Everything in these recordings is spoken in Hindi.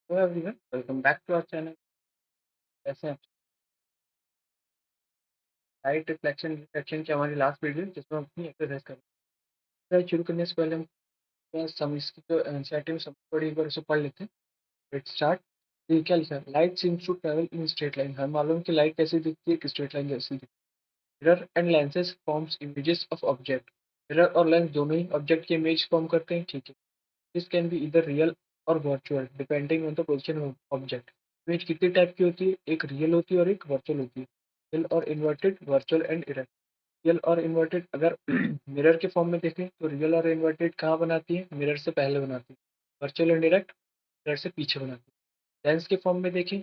Hello everyone, welcome back to our channel. कैसे हैं आप? लाइट रिफ्लेक्शन रिफ्लेक्शन की हमारी लास्ट वीडियो जिसमें हम अपनी एक्सरसाइज कर रहे हैं। शुरू करने से पहले हम सम इसकी जो एनसीईआरटी में सब पढ़ी एक बार उसे पढ़ लेते हैं। Let's start. ये क्या लिखा है? Light seems to travel in straight line. हमें मालूम है कि लाइट कैसी दिखती है, एक स्ट्रेट लाइन जैसी दिखती है। Mirror and lenses forms images of object. Mirror और लेंस दोनों ही ऑब्जेक्ट की इमेज फॉर्म करते हैं, ठीक है। दिस कैन बी इधर रियल और virtual depending on the position of object. Image कितनी टाइप की होती है? एक रियल होती है और एक वर्चुअल होती है। रियल और inverted, virtual and erect. Real और इन्वर्टेड अगर मिरर के फॉर्म में देखें तो रियल और इन्वर्टेड कहाँ बनाती है? मिरर से पहले बनाती है। वर्चुअल एंड डायरेक्ट मिरर से पीछे बनाती है। लेंस के फॉर्म में देखें,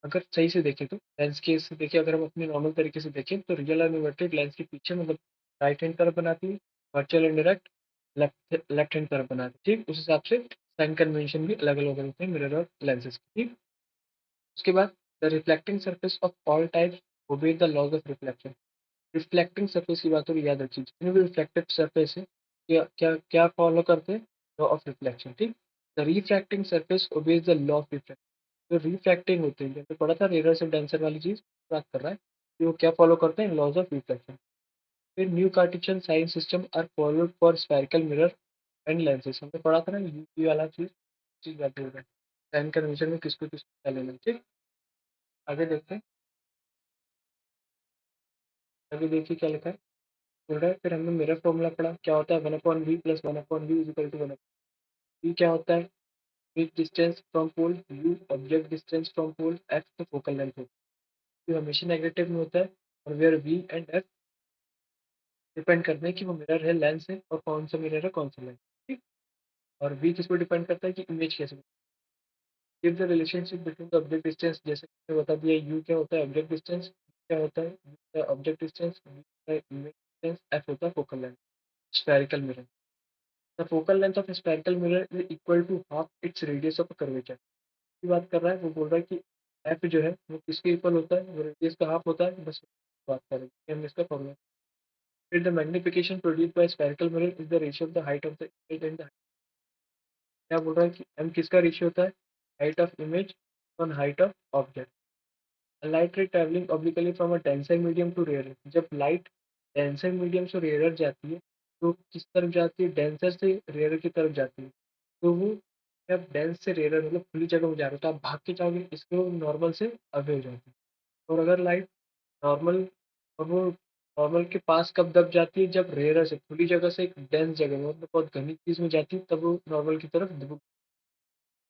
अगर सही से देखें तो लेंस के से देखें, अगर हम अपने नॉर्मल तरीके से देखें तो रियल और इन्वर्टेड लेंस के पीछे मतलब राइट हैंड तरफ बनाती है। Virtual and direct left left hand तरफ बनाती है, ठीक। उस हिसाब से साइन कन्वेंशन भी अलग अलग होते हैं मिरर और लेंसेज के, ठीक। उसके बाद the reflecting surface of all types obey the laws of reflection. Reflecting surface की बात हो याद रखिए, जितने भी रिफ्लेक्टिव सरफेस है क्या क्या क्या फॉलो करते हैं? लॉ ऑफ रिफ्लेक्शन, ठीक। The refracting surface obeys the law of reflection. जो रिफ्रैक्टिंग होते हैं, जैसे पढ़ा था रेयर से डेंसर वाली चीज बात कर रहा है कि वो क्या फॉलो करते हैं? Laws of reflection. फिर new Cartesian sign system are followed for spherical mirror and lenses. हमने पढ़ा था ना यूवी वाला चीज, चीज बात हो रहा है। साइन कन्वेंशन में किसको किसको क्या लेना है, ठीक। आगे देखते हैं। आगे देखिए क्या लिखा है। बोल रहा है फिर हमने मिरर फॉर्मूला पढ़ा, क्या होता है? 1/v plus 1/v is equal to 1। v क्या होता है? v distance from pole, u object distance from pole, f तो फोकल लेंथ होता है। u हमेशा नेगेटिव में होता है और where v and f depend करते हैं कि वो मिरर है, लेंस है, और कौन सा मिरर है, कौन सा लेंस, ठीक। और v किस पर डिपेंड करता है कि इमेज कैसे। Give the relationship between the object distance, जैसे कि मैंने बता दिया u क्या होता है? Object distance. क्या होता है? v होता है ऑब्जेक्ट डिस्टेंस, v होता है इमेज डिस्टेंस, f होता है focal length. Spherical mirror, the focal length of spherical mirror is equal to half its radius of curvature. की बात कर रहा है, वो बोल रहा है कि एफ जो है वो किसके इक्वल होता है? वो रेडियस का हाफ होता है, बस बात करेंगे हम इसका फॉर्मूला। फिर the magnification produce bye spherical mirror is the ratio of the height of the image and the. क्या बोल रहा है कि एम किसका रेशियो होता है? Height of image on height of object. Light ray travelling obliquely from a denser medium to rare, जब लाइट डेंसर मीडियम से रेयर जाती है तो किस तरफ जाती है? डेंसर से रेयर की तरफ जाती है। तो वो जब डेंस से रेयर मतलब खुली जगह में जा रहे हो तो आप भाग के जाओगे, इसको नॉर्मल से अवे हो जाती है। और अगर लाइट नॉर्मल, और वो नॉर्मल के पास कब दब जाती है? जब रेयर से खुली जगह से एक डेंस जगह में मतलब बहुत घनी चीज में जाती है, तब वो नॉर्मल की तरफ दब।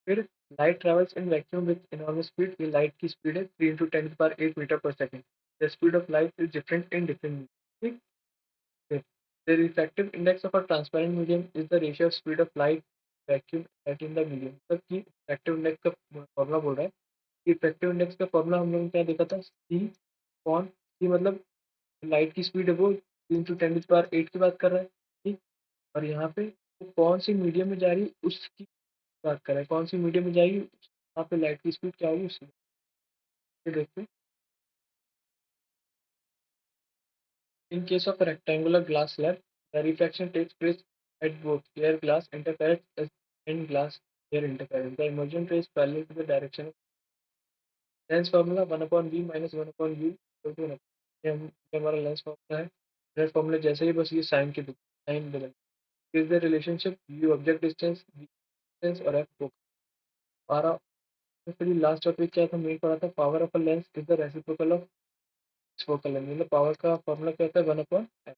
फिर light travels in vacuum with enormous speed. ये लाइट की स्पीड है 3 × 10⁸ मीटर पर second. The speed of light is different in different, ठीक है। The refractive index of a transparent medium is the ratio of speed of light vacuum at in the medium। मतलब कि refractive index का फॉर्मूला बोल रहा है कि refractive index का फॉर्मूला हम लोगों ने क्या देखा था? C कौन C मतलब लाइट की स्पीड है वो 3 × 10⁸ की बात कर रहा है, ठीक। और यहाँ पे वो कौन सी मीडियम में जा रही है उसकी बात कर रहा है। कौन सी मीडियम में जाएगी वहाँ पे लाइट की स्पीड क्या होगी उसकी। ये देखते हैं। In case of a rectangular glass slab, the refraction takes place at both air glass interference and glass air interference. The emergent ray is parallel to the direction of lens formula 1/v minus 1/u equal to 1। ये हमारा लेंस फार्मूला है। लेंस फार्मूला जैसे ही बस ये साइन बदल is the relationship u object distance, v distance और f फोकस। हमारा फिर लास्ट टॉपिक क्या था? मेन पढ़ा था power of a lens is the reciprocal of focal length. मतलब पावर का फॉर्मूला क्या होता है? 1/f।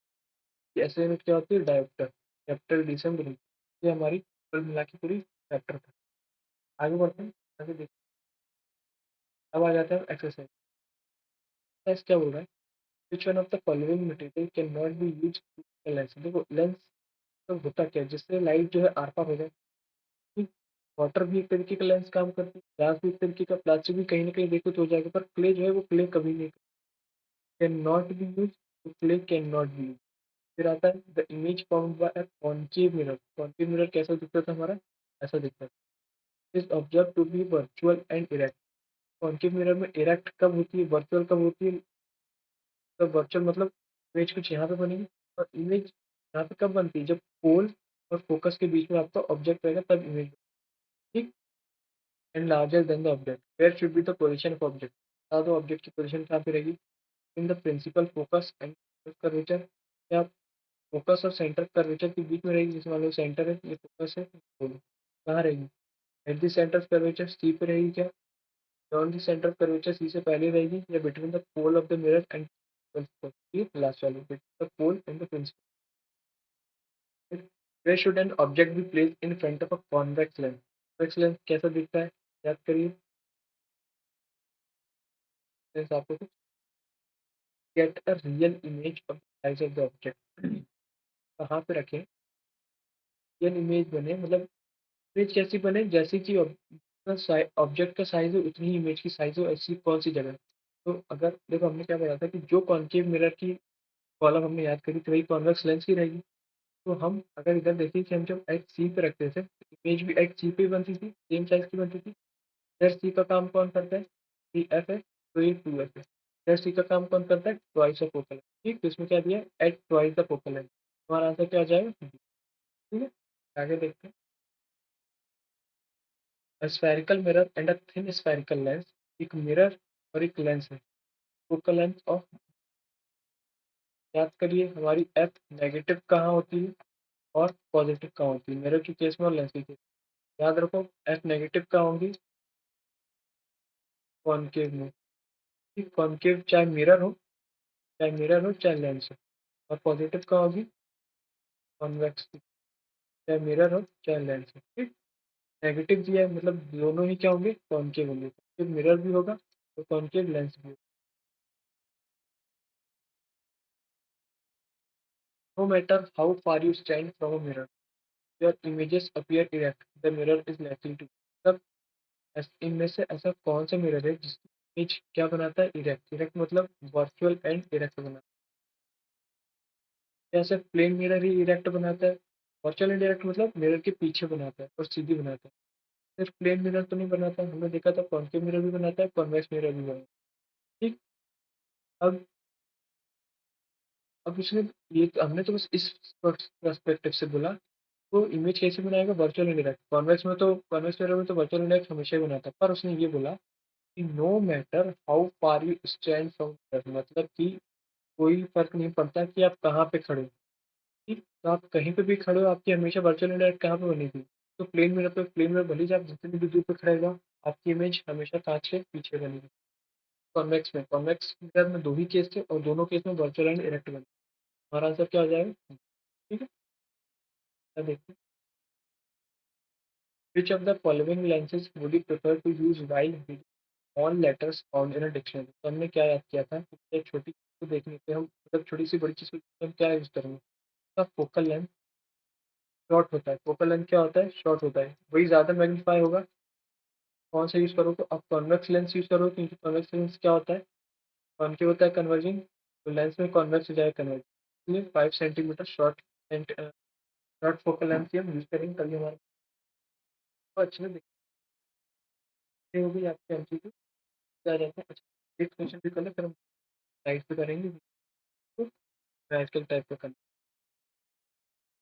ऐसे यूनिट क्या होती है? डायोप्टर। कैपिटल डी से हम बनी। ये हमारी कुल मिला के पूरी चैप्टर था। आगे बढ़ते हैं। आगे देखते हैं। अब आ जाता है एक्सरसाइज। एक्सरसाइज क्या बोल रहा है? Which one of the following material can not be use lens. देखो लेंस तो होता क्या है जिससे लाइट जो है आर पार हो जाए, ठीक। वाटर भी एक तरीके का लेंस काम करती है, ग्लास भी एक तरीके का, प्लास्टिक भी कहीं ना कहीं देखो तो हो जाएगा, पर क्ले जो है वो क्ले कभी नहीं कैन नॉट बी यूज, तो clay can not be use. फिर आता है the image found by a concave mirror. Concave mirror कैसा दिखता था हमारा? ऐसा दिखता था। Is observe to be virtual and erect. Concave mirror में इरेक्ट कब होती है, वर्चुअल कब होती है? तो वर्चुअल मतलब इमेज कुछ यहाँ पे बनेगी, और इमेज यहाँ पे कब बनती है? जब पोल और फोकस के बीच में आपका ऑब्जेक्ट रहेगा तब इमेज, ठीक। And larger than the object, where should be the position of object, बता दो ऑब्जेक्ट की पोजीशन कहाँ पे रहेगी, in the principal focus and curvature, या फोकस और सेंटर कर्वेचर के बीच में रहेगी, जिसमें मान लो सेंटर है, ये फोकस है, बोलो कहाँ रहेगी, at the centre of curvature C पे रहेगी क्या, beyond the center of curvature सी से पहले रहेगी, या between the pole of the mirror and ये लास्ट वाली, between the pole and the principal, where should an object be placed in front of a convex lens, convex lens कैसा दिखता है, याद करिए, lens आपको कुछ get a real image of the size of the object, कहाँ पे रखें, रियल इमेज बने, मतलब इमेज कैसी बने, जैसे कि ऑब्जेक्ट का साइज है उतनी ही इमेज की साइज हो, ऐसी कौन सी जगह, तो अगर देखो हमने क्या बताया था कि जो कॉन्केव मिरर की कॉलम हमने याद करी थी वही कॉन्वेक्स लेंस की रहेगी, तो हम अगर इधर देखें कि हम जब एच सी पे रखते थे इमेज भी एच सी पे बनती थी, सेम साइज की बनती थी, इधर सी का काम कौन करता है, सी एफ है, तो ये टू एफ है, इधर सी का काम कौन करता है, ट्वाइस ऑफ फोकल, ठीक, तो इसमें क्या दिया है एट ट्वाइस द फोकल है, हमारा आंसर क्या आ जाएगा, ठीक है, आगे देखते हैं, spherical mirror and a thin spherical lens, एक मिरर और एक लेंस है, फोकल लेंथ ऑफ, याद करिए हमारी एफ नेगेटिव कहाँ होती है और पॉजिटिव कहाँ होती है, मिरर के केस में और लेंस के केस में, याद रखो एफ नेगेटिव कहाँ होंगी, कॉनकेव में, ठीक, कॉनकेव चाहे लेंस हो, और पॉजिटिव कहाँ होगी, कॉन्वेक्स, चाहे मिरर हो चाहे लेंस हो, ठीक, नेगेटिव दिया है मतलब दोनों ही क्या होंगे, कॉनकेव होंगे, कॉनकेव मिरर भी होगा तो कॉनकेव लेंस भी होगा, no matter how far you stand from a mirror your images appear erect the mirror is likely to, मतलब इनमें से ऐसा कौन सा मिरर है जिसकी इमेज क्या बनाता है, इरेक्ट, इरेक्ट मतलब वर्चुअल एंड इरेक्ट बनाता है, या सिर्फ प्लेन मिरर ही इरेक्ट बनाता है, वर्चुअल एंड इरेक्ट मतलब मिरर के पीछे बनाता है और सीधी बनाता है, सिर्फ प्लेन मिरर तो नहीं बनाता, हमने देखा था कॉन्केव मिरर भी बनाता है, कॉन्वेक्स मिरर भी बनाता है, ठीक, अब अब उसने ये तो हमने तो बस इस पर्सपेक्टिव से बोला, तो इमेज कैसे बनाएगा, वर्चुअल इंडायरेक्ट, कॉन्वेक्स में तो कॉन्वेक्स मिरर में तो वर्चुअल इंडायरेक्ट हमेशा ही बनाता है, पर उसने ये बोला कि no matter how far you stand from, मतलब कि कोई फर्क नहीं पड़ता कि आप कहाँ पे खड़े हो, ठीक, तो आप कहीं पे भी खड़े हो आपकी हमेशा वर्चुअल इंडायरेक्ट कहाँ पे बनी थी, तो प्लेन मिरर भले ही आप जितनी भी दूर पे खड़े हो आपकी इमेज हमेशा कांच के पीछे बनेगी, कॉन्वेक्स मिरर में दो ही केस थे और दोनों केस में वर्चुअल एंड इरेक्ट बने, हमारा आंसर क्या हो जाएगा, ठीक है, अब देखते हैं, which of the following lenses would you prefer to use while reading all letters found in a dictionary, तो हमने क्या याद किया था कि एक छोटी चीज को देखने पे हम मतलब छोटी सी बड़ी चीज को हम क्या यूज करेंगे, तो फोकल लेंथ शॉर्ट होता है, फोकल लेंथ क्या होता है, शॉर्ट होता है, वही ज्यादा मैग्नीफाई होगा, कौन सा यूज करो तो आप कॉन्वेक्स लेंस यूज करो, क्योंकि कॉन्वेक्स लेंस क्या होता है, कॉनकेव होता है कन्वर्जिंग, तो लेंस में कॉन्वेक्स हो जाएगा कन्वर्ज, इसलिए 5 सेंटीमीटर शॉर्ट फोकल लेंथ की हम यूज करेंगे, तभी हमारे को अच्छे से दिखते होगी आपके एमसीक्यू क्या जाता है, अच्छा एक क्वेश्चन भी कर ले फिर हम साइड पे करेंगे, तो आजकल टाइप का करना,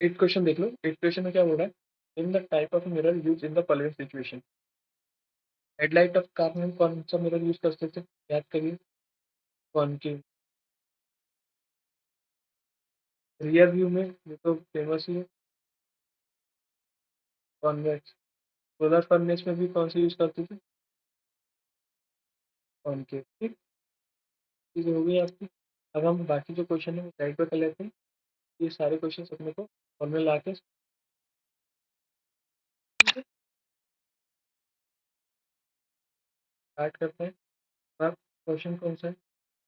एट क्वेश्चन देख लो, एट क्वेश्चन में क्या बोल रहा है, in the type of mirror use in the following situation, headlight of car में हम कौन सा मिरर यूज कर सकते हैं, याद करिए, कॉनकेव, रियर व्यू में ये तो फेमस ही है, कॉन्वेक्स, सोलर फर्नेस में भी कौन सी यूज करते थे, कॉनकेव, ठीक, चीज़ हो गई आपकी, अब हम बाकी जो क्वेश्चन है वो साइड पे कर लेते हैं, ये सारे क्वेश्चन अपने को फॉर्मूला ला के स्टार्ट करते हैं, अब क्वेश्चन कौन सा है,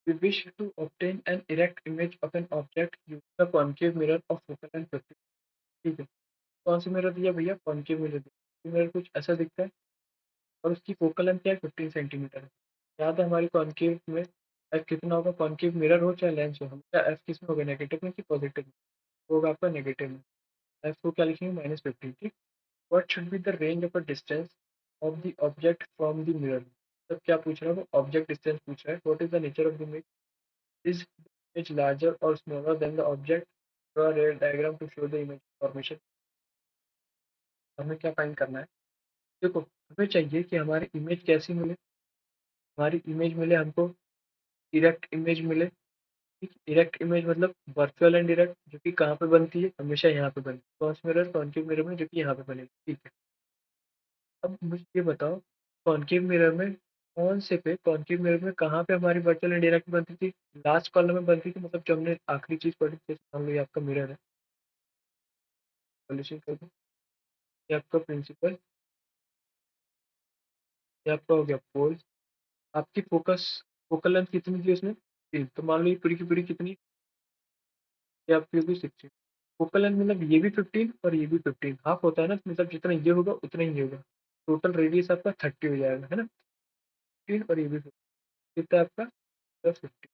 we wish to obtain an erect image of an object using a concave mirror of focal length 50, ठीक है, कौन सी मिरर दिया भैया, कॉनकेव मिरर दिया, मिरर कुछ ऐसा दिखता है और उसकी फोकल लेंथ क्या है 15 सेंटीमीटर है, याद है हमारी कॉनकेव में एफ कितना होगा, कॉनकेव मिरर हो चाहे लेंस हो, हमेशा एफ किस में होगा, नेगेटिव में कि पॉजिटिव में, होगा आपका नेगेटिव में, एफ को क्या लिखेंगे -15, ठीक, what should be the range of a distance of the object from the mirror, तब क्या पूछ रहा है वो ऑब्जेक्ट डिस्टेंस पूछ रहा है, what is the nature of the image, is image larger और smaller than the object, draw ray diagram to show the image formation, हमें क्या फाइंड करना है, देखो, हमें चाहिए कि हमारी इमेज कैसी मिले, हमारी इमेज मिले हमको, डायरेक्ट इमेज मिले। ठीक, डायरेक्ट इमेज मतलब वर्चुअल एंड डायरेक्ट, जो कि कहाँ पे बनती है, हमेशा यहाँ पे बनती है क्रॉस मिरर कॉन्केव मिरर में, जो कि यहाँ पे बनेगी। ठीक है, अब मुझे ये बताओ, कॉन्केव मिरर में कहाँ पे हमारी वर्चुअल एंड डायरेक्ट बनती थी? लास्ट कॉलम में बनती थी, मतलब जो हमने आखिरी चीज पढ़ी थी, मान लो ये आपका मिरर है, सॉल्यूशन कर दो, ये आपका प्रिंसिपल, ये आपका हो गया पोल, आपकी फोकल लेंथ कितनी थी उसमें? 3, तो मान लो ये पूरी की पूरी कितनी, ये आपकी होगी 16। फोकल लेंथ मतलब ये भी 15 और ये भी 15, हाफ होता है ना, तो मतलब जितना ये होगा उतना ही ये होगा। टोटल रेडियस आपका 30 हो जाएगा, है ना? 15 और ये भी 15, कितना है आपका प्लस 50।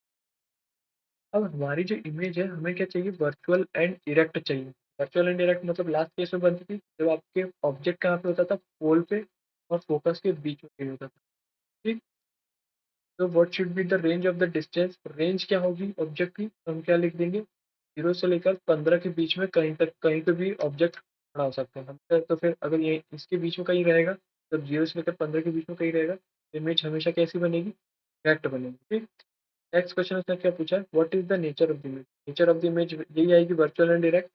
अब हमारी जो इमेज है, हमें क्या चाहिए? वर्चुअल एंड डायरेक्ट चाहिए। वर्चुअल एंड डायरेक्ट मतलब लास्ट केस में बनती थी जब आपके ऑब्जेक्ट कहाँ पे होता था? पोल पे और फोकस के बीच में कहीं होता था। ठीक, तो what should be the range of the distance? Range क्या होगी ऑब्जेक्ट की? तो हम क्या लिख देंगे? 0 से लेकर 15 के बीच में कहीं तक, कहीं पे भी ऑब्जेक्ट खड़ा हो सकता है। तो फिर अगर ये इसके बीच में कहीं रहेगा, तब 0 से लेकर 15 के बीच में कहीं रहेगा, इमेज हमेशा कैसी बनेगी? डायरेक्ट बनेगी। ठीक, नेक्स्ट क्वेश्चन उसने क्या पूछा? What is the nature of the image? Nature of the image यही आएगी, virtual and direct.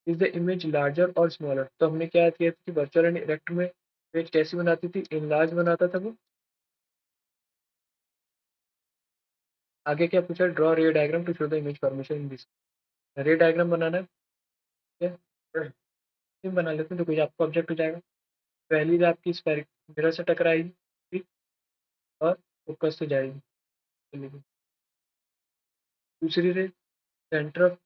Is the image larger और स्मॉलर? तो हमने क्या किया था कि वर्चुअल एंड डायरेक्ट में इमेज कैसी बनाती थी? इनलार्ज बनाता था वो। आगे क्या पूछा? Draw ray diagram to show the image formation in this. Ray diagram बनाना है, ठीक है? बना लेते हैं, तो कोई आपका ऑब्जेक्ट हो जाएगा। पहली रे आपकी स्फेरिक मिरर से टकराएगी, ठीक, और फोकस से जाएगी, चलेगी। दूसरी रे सेंटर ऑफ,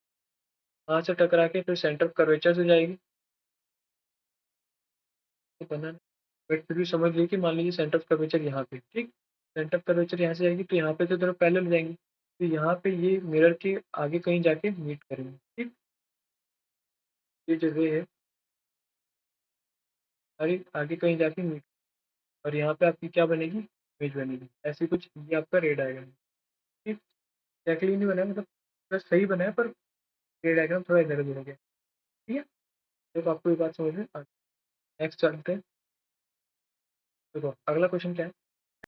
वहां से टकरा के फिर सेंटर ऑफ कर्वेचर से जाएगी, तो बनाना। बट फिर भी समझ लीजिए कि मान लीजिए सेंटर ऑफ कर्वेचर यहाँ पे, ठीक, सेंटर ऑफ कर्वेचर यहाँ से जाएगी, तो यहाँ पे तो दोनों पैरेलल हो जाएंगी, तो यहाँ पे ये मिरर के आगे कहीं जाके मीट करेंगे। ठीक, ये जो रे है, अरे आगे कहीं जाके मीट, और यहाँ पे आपकी क्या बनेगी? इमेज बनेगी। ऐसी कुछ ये आपका रे डायग्राम है। ठीक, एक्चुअली नहीं बनाया, मतलब बस सही बनाया, पर रे डायग्राम थोड़ा इधर उधर हो गया। ठीक है, तो आपको ये बात समझ में आ। नेक्स्ट चलते हैं। देखो अगला क्वेश्चन क्या है?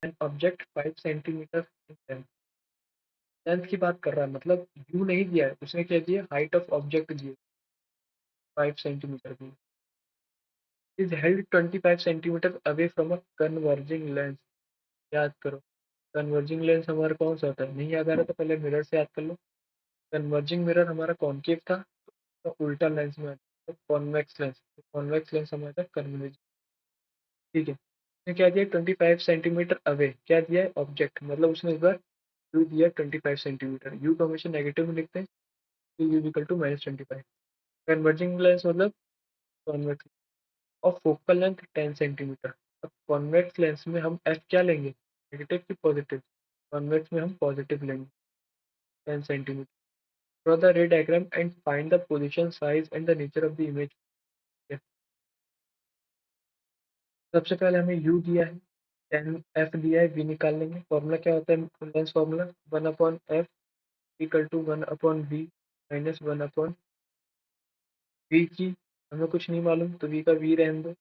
An object 5 centimetre in length की बात कर रहा है, मतलब यू नहीं दिया है उसने, क्या दिया? हाइट ऑफ ऑब्जेक्ट दिए 5 सेंटीमीटर की। Is held 25 centimetre away from a converging lens. याद करो, कन्वर्जिंग लेंस हमारा कौन सा होता है? नहीं याद आ रहा तो पहले मिरर से याद कर लो। कन्वर्जिंग मिरर हमारा कॉन्केव था, तो उल्टा लेंस में आता है कॉन्वेक्स लेंस। कॉन्वेक्स लेंस हमारा कन्वर्जिंग। ठीक है, उसने क्या दिया? 25 सेंटीमीटर अवे, क्या दिया है? ऑब्जेक्ट, मतलब उसने इस बार यू दिया 25 सेंटीमीटर। यू को हमेशा नेगेटिव में लिखते हैं, तो u equal to -25। Converging lens मतलब कॉन्वेक्स, और फोकल लेंथ 10 सेंटीमीटर। अब कॉन्वेक्स लेंस में हम एफ क्या लेंगे? नेगेटिव की पॉजिटिव? कॉन्वेक्स में हम पॉजिटिव लेंगे, 10 सेंटीमीटर। ड्रॉ द रे diagram and find the position, size and the nature of the image. सबसे पहले हमें यू दिया है, टेन एफ दिया है, वी निकाल लेंगे। फॉर्मूला क्या होता है lens formula? 1/f equal to 1/v minus 1/v की। हमें कुछ नहीं मालूम, तो v का v रहने दो।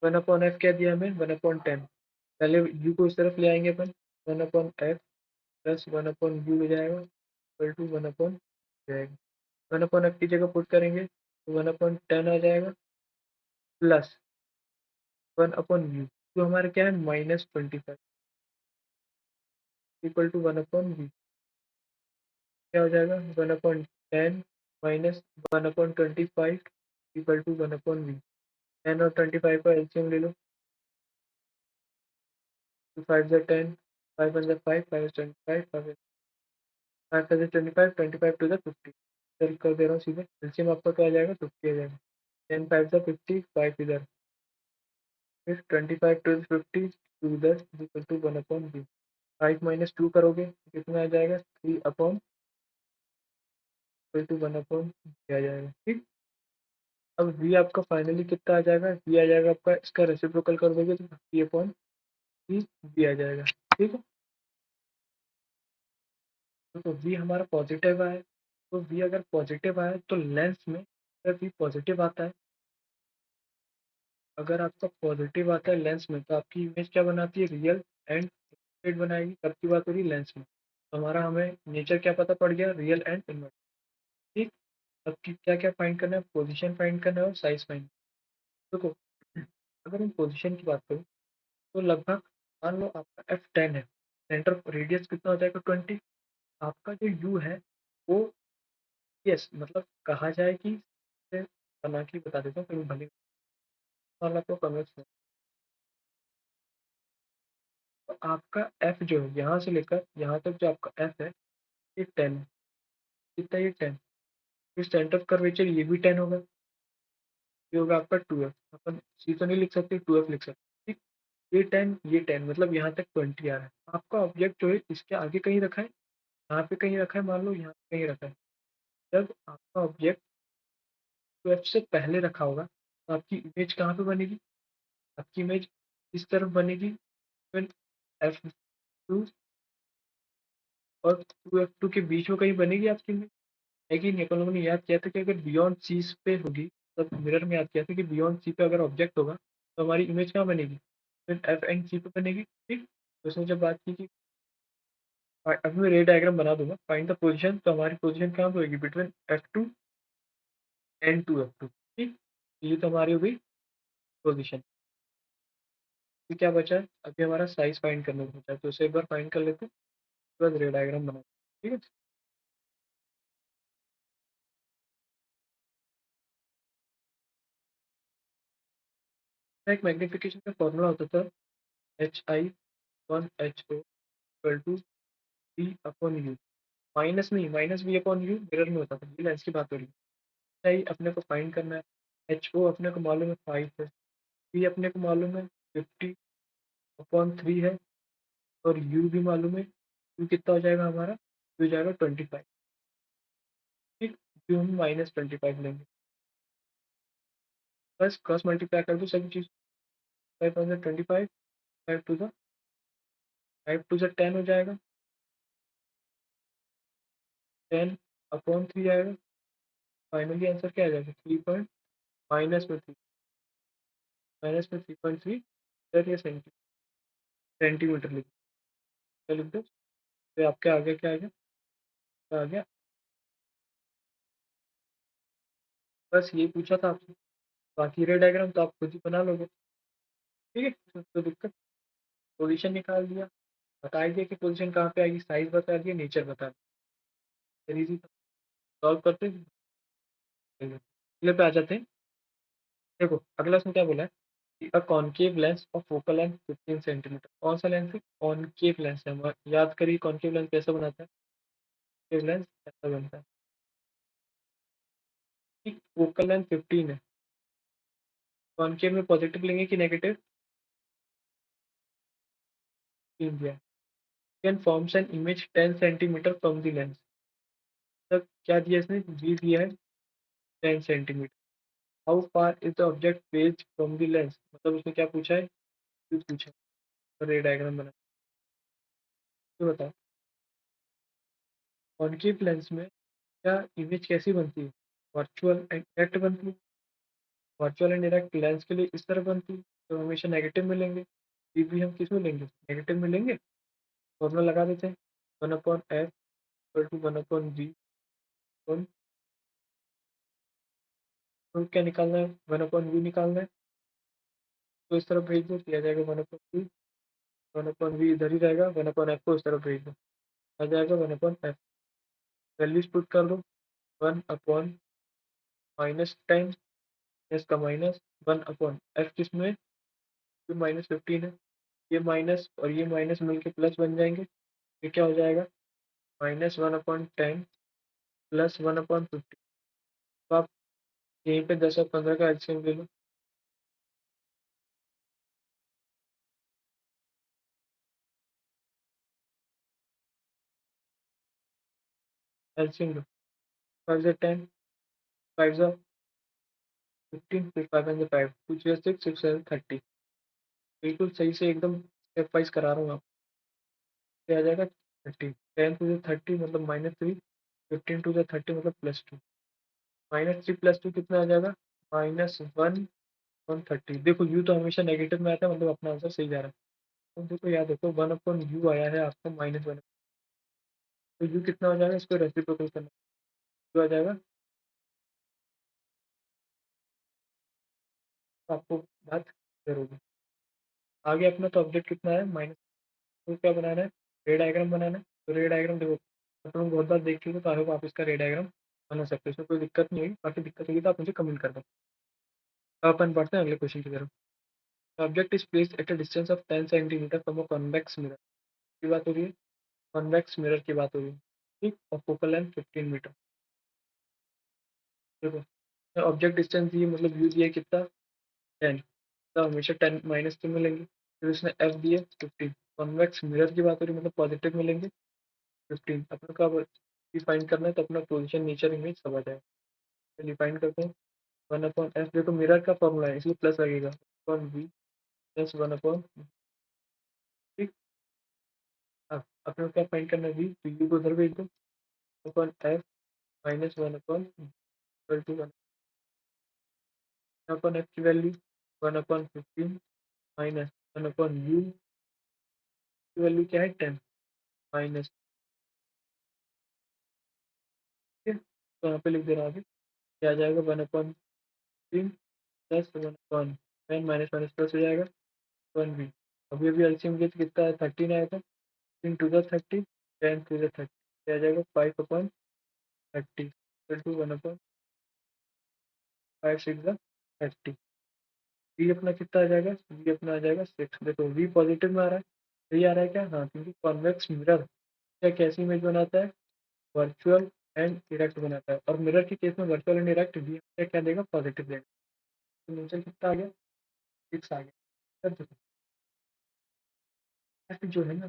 1/f क्या दिया हमें? 1/10। पहले u को इस तरफ ले आएंगे अपन, 1/f प्लस 1/u हो जाएगा, इक्वल टू 1/, जाएगा 1/f की जगह पुट करेंगे तो 1/10 आ जाएगा, प्लस 1/u, जो हमारा क्या है? -25 इक्वल टू 1/v। क्या हो जाएगा? 1/10 माइनस 1/25 इक्वल टू 1/v। 10 और 25 का एलसीएम ले लो, 2 5 जा 10, 5 1 जा 5, 5 is 25, 5 5 is 25, 25 2 जा 50। सॉल्व कर दे रहा हूँ सीधे, एलसीएम आपका क्या आ जाएगा? 50 आ जाएगा। 10 5 जा 50, 5 इधर, फिर 25 2 is 50, 2 इधर इक्वल टू 1/v। 5 माइनस 2 करोगे कितना आ जाएगा? 3/, इक्वल टू 1/v आ जाएगा। ठीक, अब v आपका फाइनली कितना आ जाएगा? v आ जाएगा आपका, इसका रेसिप्रोकल कर दोगे तो 50/3 v आ जाएगा। ठीक है, देखो वी हमारा पॉजिटिव आया, तो वी अगर पॉजिटिव आया तो लेंस में अगर वी पॉजिटिव आता है, अगर आपका पॉजिटिव आता है लेंस में, तो आपकी इमेज क्या बनाती है, रियल एंड इन्वर्टेड बनाएगी। कब की बात हो रही है, लेंस में। तो हमारा हमें नेचर क्या पता पड़ गया, रियल एंड इन्वर्टेड। ठीक। अब क्या क्या फाइंड करना है, पोजिशन फाइंड करना है और साइज फाइंड। देखो अगर हम पोजिशन की बात करें तो लगभग मान लो आपका F10 है, सेंटर रेडियस कितना हो जाएगा, 20। आपका जो यू है वो, यस मतलब कहा जाए कि बना के बता देता हूँ कहीं भले वाला आपको कन्वर्स है। तो आपका एफ जो है यहाँ से लेकर यहाँ तक जो आपका एफ है, ये 10 है। कितना, ये 10। फिर सेंटर ऑफ कर्वेचर ये भी 10 होगा। ये होगा आपका 2f। अपन सी तो नहीं लिख सकते, 2f लिख सकते। ठीक। ये 10 मतलब यहाँ तक 20 आ रहा है। आपका ऑब्जेक्ट जो है इसके आगे कहीं रखा है, यहाँ पे कहीं रखा है, मान लो यहाँ पे कहीं रखा है। जब आपका ऑब्जेक्ट 2f से पहले रखा होगा तो आपकी इमेज कहाँ पे बनेगी, आपकी इमेज इस तरफ बनेगी। फिर F2 और 2f2 के बीच में कहीं बनेगी आपकी इमेज। है कि नहीं, अपन लोगों ने याद किया था कि अगर बियॉन्ड सी पे होगी, तब मिरर में याद किया था कि बियॉन्ड सी पे अगर ऑब्जेक्ट होगा तो हमारी इमेज कहाँ बनेगी, फिर एफ एंड सी पे बनेगी। ठीक। तो उसने जब बात की कि अभी मैं रे डायग्राम बना दूंगा, फाइंड द पोजीशन, तो हमारी पोजीशन कहाँ पे होगी, बिटवीन F2 एंड 2f2। ठीक। ये तो हमारी हो गई पोजीशन। फिर क्या बचा है, अभी हमारा साइज फाइंड करने को बचा है, तो उसे एक बार फाइंड कर लेते हैं, उसके बाद रे डायग्राम बना। ठीक है। एक मैग्निफिकेशन का फॉर्मूला होता था, HI1HO equal to v upon u. Minus नहीं, minus v upon u mirror में होता था, ये लेंस की बात हो रही है। HI अपने को फाइंड करना है, HO अपने को मालूम है 5 है, वी अपने को मालूम है 50/3 है, और यू भी मालूम है। यू कितना हो जाएगा हमारा, यू हो जाएगा 25। ठीक। यू हम -25 लेंगे, बस क्रॉस मल्टीप्लाई कर दो सभी चीज़। 5/25, 5 टू द 10 हो जाएगा, 10/3 आएगा। फाइनली आंसर क्या आ जाएगा, 3 पॉइंट माइनस में 3.3 या सेंटीमीटर लिख, क्या लिख दो। तो आपके आगे क्या आ गया, क्या आ गया, बस ये पूछा था आपसे। बाकी रे डायग्राम तो आप खुद ही बना लोगे। ठीक है, तो दिक्कत, पोजीशन निकाल दिया, बता दिया कि पोजीशन कहाँ पे आएगी, साइज बता दिया, नेचर बता दिया, इजी था। सॉल्व करते हैं, अगले पे आ जाते हैं। देखो अगला उसने क्या बोला है, a concave lens of focal length 15 centimetre. कौन सा लेंस है, कॉनकेव लेंस है। याद करिए कॉनकेव लेंस कैसे बनाता है, कॉनकेव लेंस ऐसा बनता है। ठीक, फोकल लेंथ 15 है, कॉनकेव में पॉजिटिव लेंगे कि नेगेटिव, दिया। Can forms an image 10 centimetre from the lens. तक क्या दिया इसने, वी दिया है 10 centimetre. How far is the object placed from the lens, मतलब उसने क्या पूछा है, वी पूछा है। रे डायग्राम बना, तो बताओ कॉनकेव लेंस में क्या इमेज कैसी बनती है, वर्चुअल एंड डायरेक्ट बनती है। वर्चुअल एंड डायरेक्ट लेंस के लिए इस तरह बनती है, तो हमेशा नेगेटिव मिलेंगे। वी भी हम किस में लेंगे, नेगेटिव में लेंगे। फॉर्मूला लगा देते हैं, 1/f इक्वल टू 1/v। तो क्या निकालना है, 1/v निकालना है, तो इस तरफ भेज दो, किया जाएगा 1/v। 1/v इधर ही रहेगा, 1/f को इस तरफ भेज दो, आ जाएगा 1/f। वैल्यूज पुट कर दो, 1/-10, इसका माइनस, 1/f किसमें, ये -15 है। ये माइनस और ये माइनस मिलके प्लस बन जाएंगे। ये क्या हो जाएगा, -1/10 प्लस 1/50। तो आप यहीं पे 10 और 15 का एलसीएम ले लो, एलसीएम लो। 5 × 10, 5 × 15, फिर 5 × 5, 2 × 6, 6 × 7 30। बिल्कुल सही से एकदम स्टेप वाइज करा रहा हूँ आप, क्या आ जाएगा, 30, 10 टू द 30 मतलब -3, 15 टू द 30 मतलब +2, -3 +2 कितना आ जाएगा? -1 130। देखो यू तो हमेशा नेगेटिव में आता है, मतलब अपना आंसर सही जा रहा है। तो देखो याद रखो 1/u आया है आपको -1, तो यू कितना हो जाएगा? इसको रेसिप्रोकल करना, यू आ जाएगा। तो आपको बात क्लियर होगी। आगे अपना तो ऑब्जेक्ट कितना है माइनस, तो क्या बनाना है? रे डायग्राम बनाना है। तो रे डायग्राम देखो अपन लोग बहुत बार देख चुके हो, तो आई होप आप इसका रे डायग्राम बना सकते हो, इसमें कोई दिक्कत नहीं होगी। बाकी दिक्कत होगी तो आप मुझे कमेंट कर दो। अब अपन बढ़ते हैं अगले क्वेश्चन की तरफ। Object is placed at a distance of 10 centimetre from a convex mirror की बात हो रही है, कॉन्वेक्स मिरर की बात हो रही है, ठीक। और फोकल लेंथ 15 मीटर। देखो ऑब्जेक्ट डिस्टेंस दिए, मतलब यू दिया कितना? 10, तो हमेशा 10 माइनस तो मिलेंगे। फिर उसने एफ दिए 15, कॉन्वेक्स मिरर की बात हो रही है, मतलब पॉजिटिव मिलेंगे 15। अपने को अब डिफाइन करना है, तो अपना पोजीशन नेचर इमेज सब आ जाएगा। डिफाइन करते हैं 1/f। देखो मिरर का फॉर्मूला है इसलिए प्लस लगेगा, अपॉन v प्लस 1/, ठीक। अब अपने को क्या फाइंड करना है? v, तो u को उधर भेज दो, upon f -1/, equal to 1/f की वैल्यू 1/15 माइनस 1/u की वैल्यू क्या है? 10 माइनस, ठीक है। तो यहाँ पे लिख दे रहा हूँ अभी, क्या आ जाएगा? 1/3 प्लस 1/10 माइनस माइनस प्लस हो जाएगा 1v। अभी अभी एलसीएम किया तो कितना है? 13 आया था। 10 टू द 30, 10 टू द 30, क्या आ जाएगा? 5/30 इक्वल टू 1/5 6 द 30। वी अपना कितना आ जाएगा? वी अपना आ जाएगा 6। देखो वी पॉजिटिव में आ रहा है, सही आ रहा है क्या? हाँ, क्योंकि कॉन्वेक्स मिरर क्या कैसी इमेज बनाता है? वर्चुअल एंड डायरेक्ट बनाता है, और मिरर के केस में वर्चुअल एंड डायरेक्ट वी क्या देगा? पॉजिटिव देगा। तो नीचे कितना आ गया? 6 आ गया। अब देखो एफ जो है ना,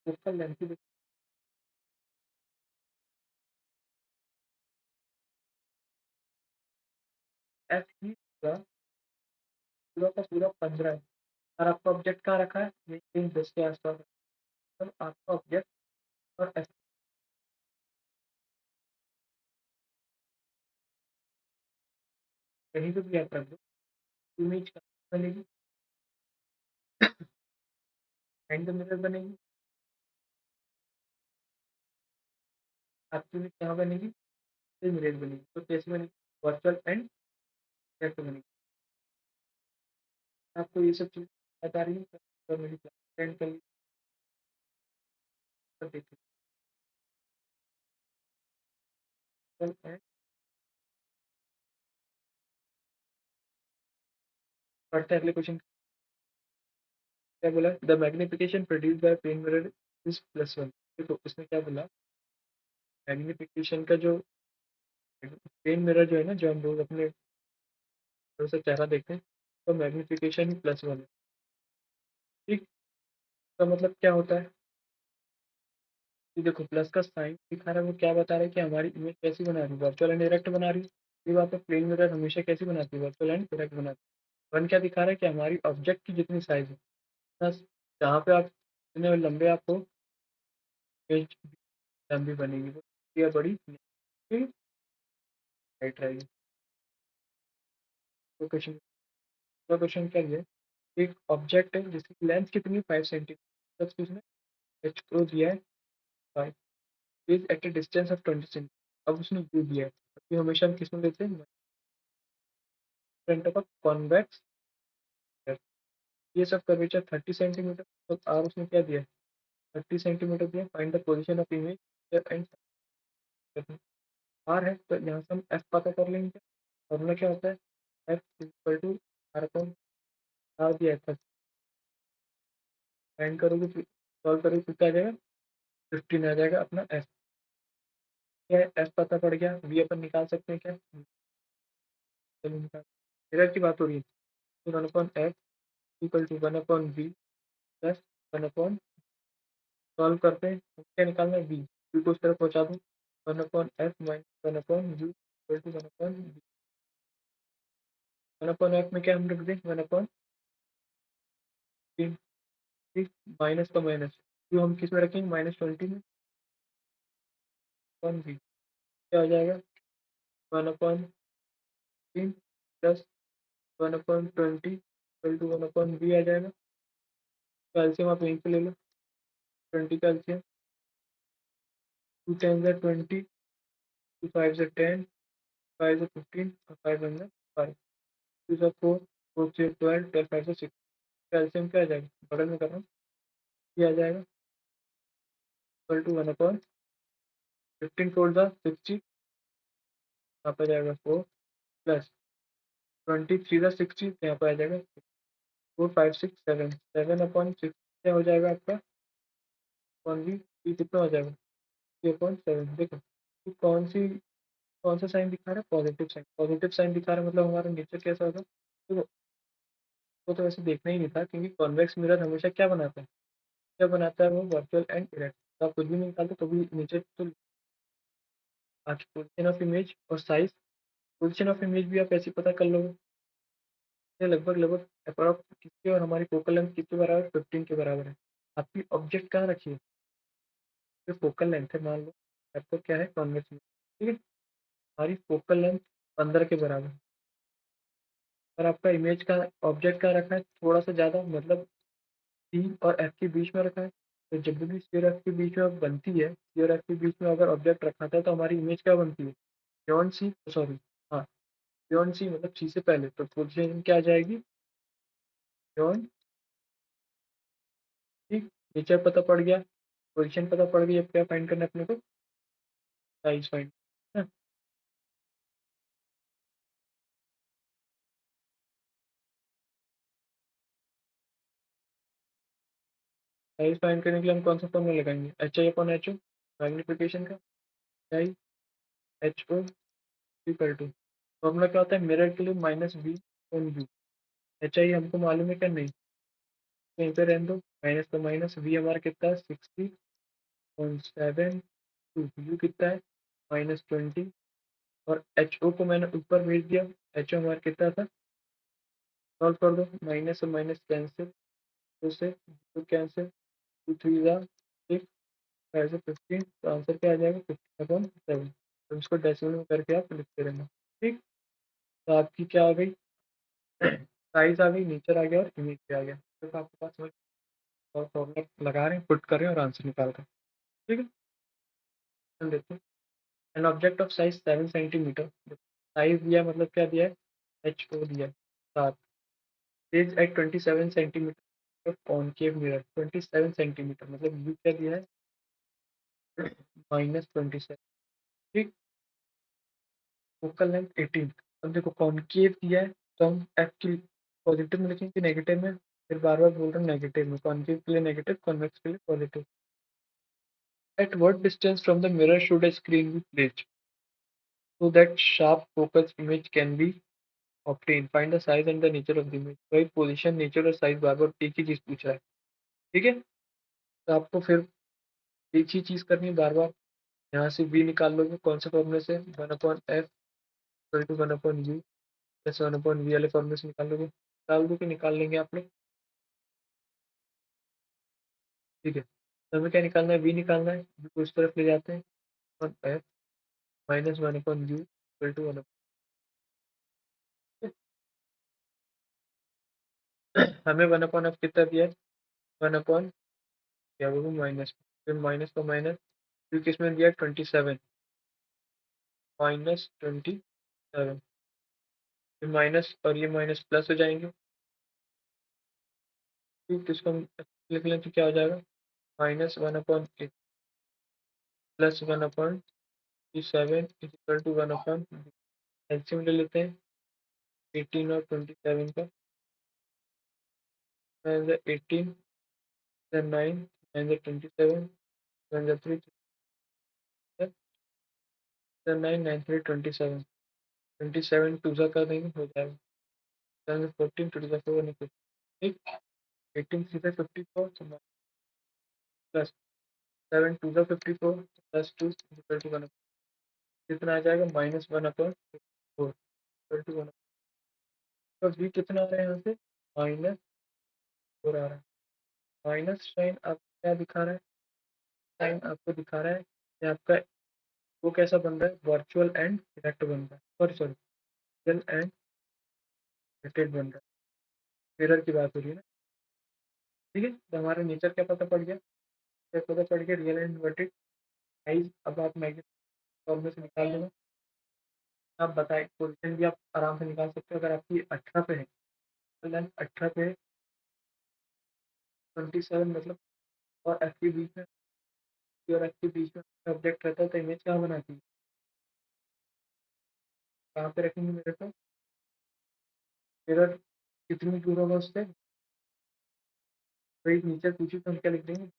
फोकल लेंथ एफ ही पूरा पूरा का पूरा 15 है, और आपका ऑब्जेक्ट कहाँ रखा है? ये इन 10 के आसपास है। तो आपका ऑब्जेक्ट और एफ कहीं पे भी आप रख दो, इमेज कहाँ बनेगी? एंड मिरर बनेगी। आपकी इमेज कहाँ बनेगी? इमेज बनेगी। तो कैसे बनेगी? वर्चुअल एंड डायरेक्ट बनेगी। आपको ये सब चीज़ बता रही है, और मेरी क्लास कर ली, तो देखिए वर्चुअल एंड। पढ़ते हैं अगले क्वेश्चन। क्या बोला? The magnification produce by plane mirror is +1। देखो इसने क्या बोला, मैग्निफिकेशन का जो प्लेन मिरर जो है ना, जो हम लोग अपने थोड़ा सा चेहरा देखते हैं, तो मैग्निफिकेशन ही +1 है, ठीक। तो मतलब क्या होता है कि देखो प्लस का साइन दिखा रहा है, वो क्या बता रहा है कि हमारी इमेज कैसी बना रही है? वर्चुअल एंड डायरेक्ट बना रही है। ये बात है, प्लेन मिरर हमेशा कैसी बनाती है? वर्चुअल एंड डायरेक्ट बनाती है। वन क्या दिखा रहा है कि हमारी ऑब्जेक्ट की जितनी साइज है, बस जहाँ पे आप जितने लंबे आपको इमेज लंबी बनेगी, वो ये बड़ी हाइट रहेगी। तो क्वेश्चन क्या है? एक ऑब्जेक्ट है जिसकी लेंथ कितनी? 5 सेंटीमीटर, बस उसने एच प्रो दिया है 5, is at a distance of 20 centimetre. अब उसने यू दिया है, अभी हमेशा हम किसमें लेते हैं? Front of convex. ये सब कर्वेचर 30 सेंटीमीटर, तो आर उसने क्या दिया है? 30 सेंटीमीटर दिया। Find the position of image and R है, तो यहाँ से हम एफ पता कर लेंगे। फॉर्मूला क्या होता है? F equal to R upon R दिया है, फाइंड करोगे सॉल्व करोगे तो क्या आ जाएगा? 15 आ जाएगा अपना एफ। क्या है? एफ पता पड़ गया, वी अपन निकाल सकते हैं क्या? चलो निकाल। मिरर की बात हो रही है, तो 1/f equal to 1/v plus 1/, solve करते हैं तो क्या निकालना है? v, v को उस तरफ पहुंचा दूँ, 1/f minus 1/u equal to 1/v। 1/f में क्या हम रख दें? 1/3, माइनस का माइनस, जो हम किस में रखेंगे -20 में, अपॉन v क्या हो जाएगा 1/3 प्लस 1/20 इक्वल टू 1/v आ जाएगा। कैल्शियम आप यहीं पे ले लो, 20 कैल्शियम, 2 10 ज़ा 20, 2 5 ज़ा 10, 5 ज़ा 15 और 5 1 ज़ा 5, 2 ज़ा 4, 4 3 12, 12 5 ज़ा 6। कैल्शियम क्या आ जाएगा, बगल में कर रहा हूँ, ये आ जाएगा इक्वल टू 1/15 4 ज़ा 60, यहाँ पे आ जाएगा 4 प्लस 20 3 ज़ा 60, तो यहाँ पे आ जाएगा 4 5 6 7, 7/6 क्या हो जाएगा आपका अपॉन v, v कितना हो जाएगा 3/7। देखो ये कौन सा साइन दिखा रहा है, पॉजिटिव साइन दिखा रहा है, मतलब हमारा नेचर कैसा होगा। देखो वो तो वैसे देखना ही नहीं था, क्योंकि कॉन्वेक्स मिरर हमेशा क्या बनाता है, वो वर्चुअल एंड इरेक्ट। तो आप कुछ भी नहीं निकालते तो भी नीचे तो आज पोजिशन ऑफ इमेज और साइज, पोजिशन ऑफ इमेज भी आप ऐसे पता कर लोगे, ये लगभग लगभग अप्रॉक्स किसके और हमारी फोकल लेंथ किसके बराबर 15 के बराबर है। आपकी ऑब्जेक्ट कहाँ रखी है, जो फोकल लेंथ है, मान लो आपको क्या है कॉन्वेक्स मिरर, ठीक है, हमारी फोकल लेंथ 15 के बराबर है, और आपका इमेज का ऑब्जेक्ट का रखा है थोड़ा सा ज़्यादा, मतलब सी और एफ के बीच में रखा है। तो जब भी सी और एफ के बीच में बनती है, सी और एफ के बीच में अगर ऑब्जेक्ट रखा था तो हमारी इमेज क्या बनती है, बियॉन्ड सी, सॉरी, हाँ बियॉन्ड सी मतलब सी से पहले, तो पोजीशन क्या आ जाएगी बियॉन्ड, ठीक। नेचर पता पड़ गया, पोजीशन पता पड़ गई, अब क्या फाइंड करना है अपने को, साइज फाइंड, साइज फाइंड करने के लिए हम कौन सा फॉर्मूला लगाएंगे, H I upon H O, magnification का, I H O equal to, formula क्या होता है मिरर के लिए -v/u, एच आई हमको मालूम है क्या नहीं, यहीं पे रहने दो, माइनस तो माइनस, वी हमारा कितना है 60.7, यू कितना है -20, और एच ओ को मैंने ऊपर भेज दिया, एच ओ हमारा कितना था, सॉल्व कर दो, माइनस और माइनस कैंसिल, टू से टू कैंसिल, 2 3 ज़ा 6, 5 से 15, तो आंसर क्या आ जाएगा 15/7। तो इसको डेसिमल में करके आप लिखते रहना, ठीक। तो आपकी क्या आ गई साइज आ गई, नेचर आ गया और इमेज भी आ गया, तो आपके पास समझ और फॉर्मूला लगा रहे हैं, पुट कर रहे हैं और आंसर निकाल रहे हैं, ठीक है। हम देखते हैं, an object of size 7 centimetre, size दिया मतलब क्या दिया है, एच ओ दिया है 7, is at 27 centimetre concave mirror, 27 centimetre मतलब यू क्या दिया है -27, ठीक। फोकल लेंथ 18, अब देखो कॉनकेव दिया है, तो हम एफ की पॉजिटिव में लिखेंगे नेगेटिव में, फिर बार बार बोल रहे हैं नेगेटिव में, कॉनकेव के लिए नेगेटिव, कॉन्वेक्स के लिए positive. At what distance from the mirror should a screen be placed so that sharp focus image can be obtained? Find the size and the nature of the image। भाई पोजीशन, नेचर और साइज बार बार एक ही चीज पूछ रहा है, ठीक है। तो आपको फिर एक ही चीज करनी है बार बार, यहाँ से v निकाल लोगे कौन से फॉर्मूले से, 1/f equal to 1/u plus 1/v वाले फॉर्मूले से निकाल लोगे, निकाल दो कि निकाल लेंगे आप लोग, ठीक है। तो हमें क्या निकालना है, v निकालना है, v को इस तरफ ले जाते हैं, और f minus 1/u equal to 1। हमें 1/f कितना दिया है, 1 क्या बोलूँ माइनस, फिर माइनस का माइनस, फिर किसमें दिया 27, -27, फिर माइनस और ये माइनस प्लस हो जाएंगे, फिर इसको हम लिख लें तो क्या हो जाएगा -1/8 प्लस 1/27 इक्वल टू 1/, एलसीएम ले लेते हैं 18 और 27 का, 18 9 9 27, 3 9 9 3 27, 27 टू सा कर देंगे हो जाएगा, 14 टू सा 4 निकल, ठीक। 18 3 सा 54 प्लस 7 टू सा 54 प्लस 2 इक्वल टू 1, कितना आ जाएगा -1/4 इक्वल टू 1, तो v कितना आ रहा है यहाँ से -4 आ रहा है, माइनस साइन आप क्या दिखा रहा है? साइन आपको दिखा रहा है कि आपका वो कैसा बन रहा है, वर्चुअल एंड डायरेक्ट बन रहा है, sorry sorry, real and directed बन रहा है। मिरर की बात हो रही है ना, ठीक है। तो हमारा नेचर क्या पता पड़ गया, क्या पता पड़ गया, रियल एंड इन्वर्टेड साइज। अब आप मैग्नेटिक फॉर्मूले से निकाल लेना। आप बताएं, पोजीशन भी आप आराम से निकाल सकते हो। अगर आपकी 18 पे है तो लेंथ 18 पे 27 मतलब, और एफ के बीच में, और एफ के बीच में ऑब्जेक्ट रहता है तो इमेज कहाँ बनाती है, कहाँ पे रखेंगे मिरर को? मिरर कितनी दूर होगा उससे, वही नीचे पूछी तो हम क्या लिख देंगे?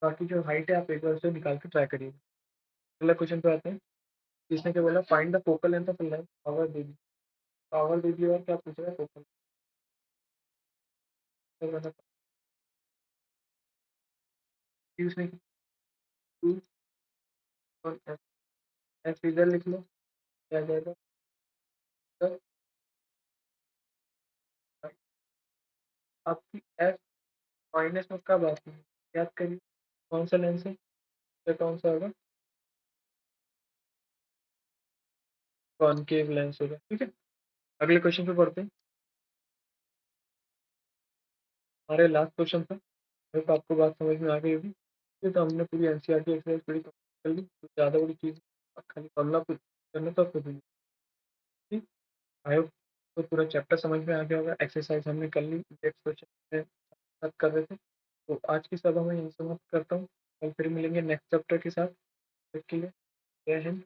बाकी जो हाइट है आप एक बार उसे निकाल के ट्राई करिए। अगला क्वेश्चन पे आते हैं। जिसने क्या बोला, find the focal length of line, power दे दी, पावर दे दी, और क्या पूछ रहा है, फोकल उसने टू और एफ, एफ इधर लिख लो, क्या आ जाएगा, तो आपकी एफ माइनस में कब आती है, याद करिए, कौन सा लेंस है, तो कौन सा होगा, कॉनकेव लेंस होगा, ठीक है। अगले क्वेश्चन पे बढ़ते हैं। हमारे लास्ट क्वेश्चन था, होप आपको बात समझ में आ गई होगी। ये तो हमने पूरी एनसीईआरटी एक्सरसाइज पूरी कर ली, कुछ ज़्यादा बड़ी चीज़ खाली फॉर्मूला कुछ करना तो आपको भी, ठीक। आई होप तो पूरा चैप्टर समझ में आ गया होगा। एक्सरसाइज हमने कर ली, नेक्स्ट क्वेश्चन बात कर रहे थे। तो आज की सभा में यही समाप्त करता हूँ, कल फिर मिलेंगे नेक्स्ट चैप्टर के साथ। तब के लिए जय हिंद।